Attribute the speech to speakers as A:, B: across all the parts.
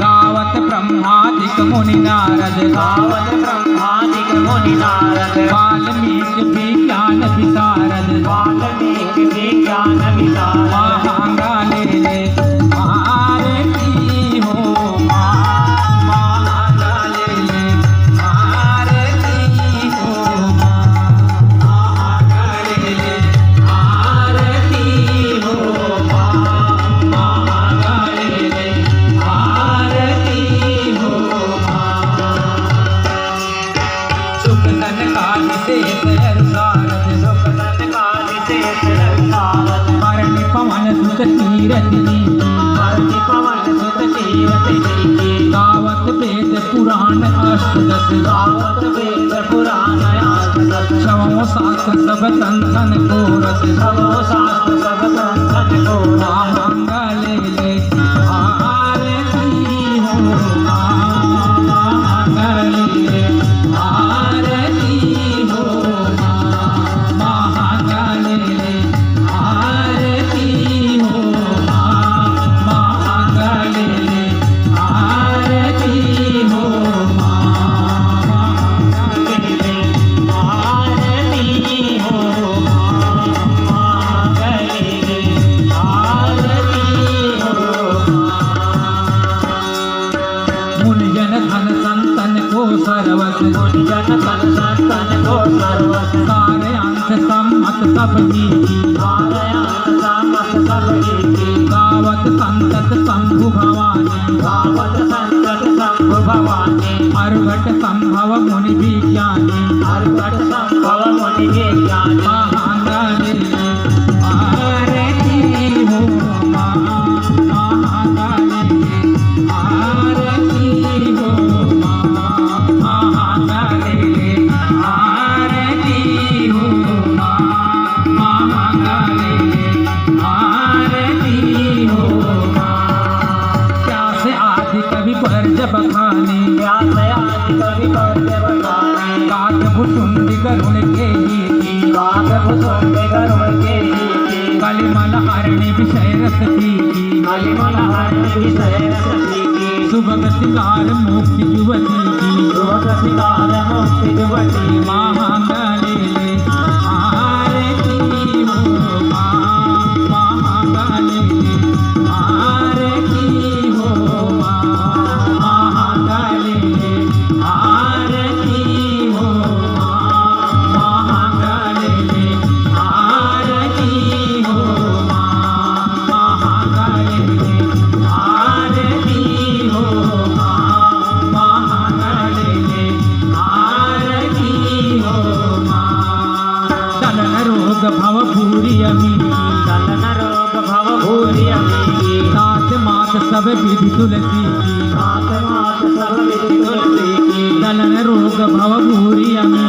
A: गावत ब्रह्मादिक मुनि नारद
B: गावत ब्रह्मादिक मुनि नारद
A: वाल्मीकि विज्ञान विशारद
B: वाल्मीकि विज्ञान विशारद
A: महांगा ले आरती हो महांगा ले आरती हो महांगा ले आरती हो महांगा ले आरती हो सुख धन काज से सरसारद
B: सुख धन काज से सरसारद
A: मरणि पवन सुत कीरति
B: मरणि पवन सुत कीरति
A: गावत वेद पुराण अष्टदश
B: गावत वेद पुराण अष्टदश
A: शवो शास्त्र सब संतन को रस
B: सबो शास्त्र सब संतन को
A: महांगा ले आरती हो महांगा ले आरती हो महांगा ले आरती हो महांगा ले आरती हो महांगा ले
B: आरती हो महांगले आरती हो
A: मुनिजन धन संतन को सर्वस
B: मुनिजन तन संतन को सर्वस
A: सारे अंश सम्मत सब की
B: सारयान सामत सब की
A: गावत संतत शंभु भवानी
B: गावत संतत शंभु भवानी
A: अर्घट संभव मुनि विज्ञानी
B: अर्घट संभव मुनि विज्ञानी
A: महांगा ले आरती हो महांगा ले आरती हो महांगा ले आरती हो महांगा ले आरती हो प्यास आदि कवि पर्ज बखाने
B: व्यास आदि कवि पर्य बखाने
A: काक भुसुंडी गरुण के नीति
B: काक भुसुंड गरुड़ के नीति
A: कलिमल हरणी विषय रस की
B: कलिमल हरण विषय रस की
A: सुभगतिकार मुक्ति युवती की
B: लोक सिकार मुक्ति युवती
A: महांगा ले आरती हो महांगा ले आरती हो महांगा ले आरती हो महांगा ले आरती हो महांगा ले आरती हो महांगा ले आरती हो चलन रोग भव भूरि अमी
B: चलन रोग भव भूरि अमी
A: सात मात सब विधि तुलसी की
B: मात मात सब विधि तुलसी की
A: चलन रोग भव भूरि अमी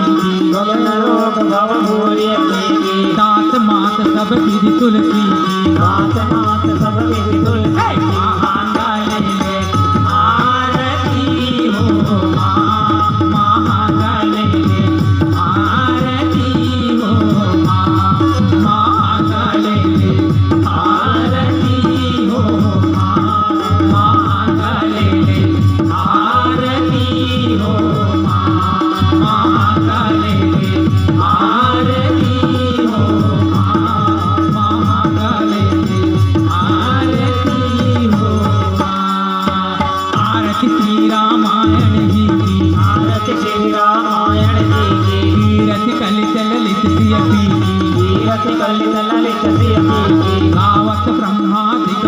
B: चलन रोग भव भूरि अमी
A: सात मात सब विधि तुलसी की
B: मात मात सब विधि तुलसी की
A: महांगा ले आरती हो महांगा ले आरती हो महांगा ले आरती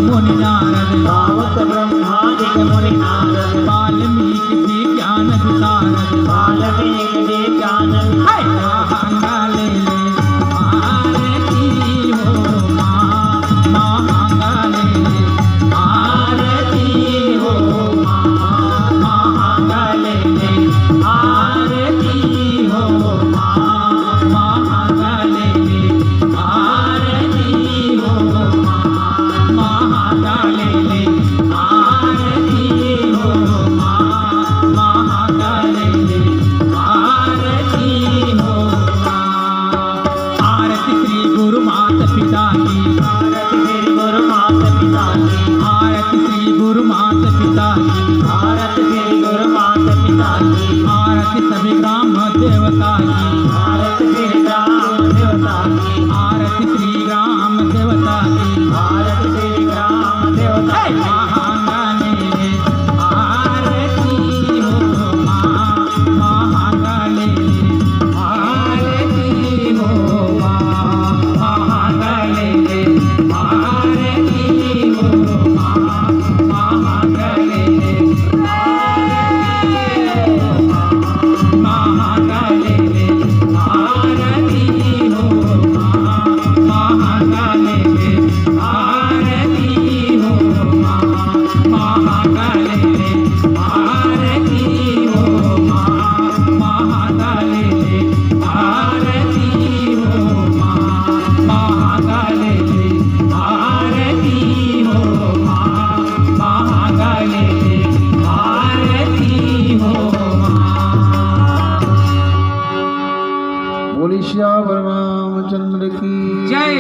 A: मुनि नारद
B: भावत ब्रह्मादिक मुनि नारद
A: वाल्मीकि विज्ञान विशारद
B: वाल्मीकि विज्ञान
A: महांगा ले ले आरती हो माँ महांगा ले ले आरती हो माँ महांगा ले ले आरती हो माँ महांगा ले ले आरती हो माँ महांगा ले ले आरती हो माँ महांगा ले ले आरती हो माँ। आरती श्री गुरु माता पिता की
B: आरती श्री गुरु माता पिता की
A: आरती श्री गुरु माता पिता की
B: आरती श्री गुरु माता पिता की
A: आरती सभी ग्राम देवता की
B: आरती श्री राम देवता की
A: आरती श्री राम देवता की
B: आरती श्री राम देवता की
A: महांगा ले ले आरती हो माँ महांगा ले ले आरती हो माँ महांगा ले ले आरती हो माँ महांगा ले ले महांगा ले ले आरती हो माँ महांगा ले ले आरती हो माँ महांगा ले ले आरती हो माँ महांगा ले ले आरती हो माँ महांगा ले ले आरती हो माँ महांगा ले ले आरती हो माँ।
C: बोली श्याम रामचंद्र की
A: जय।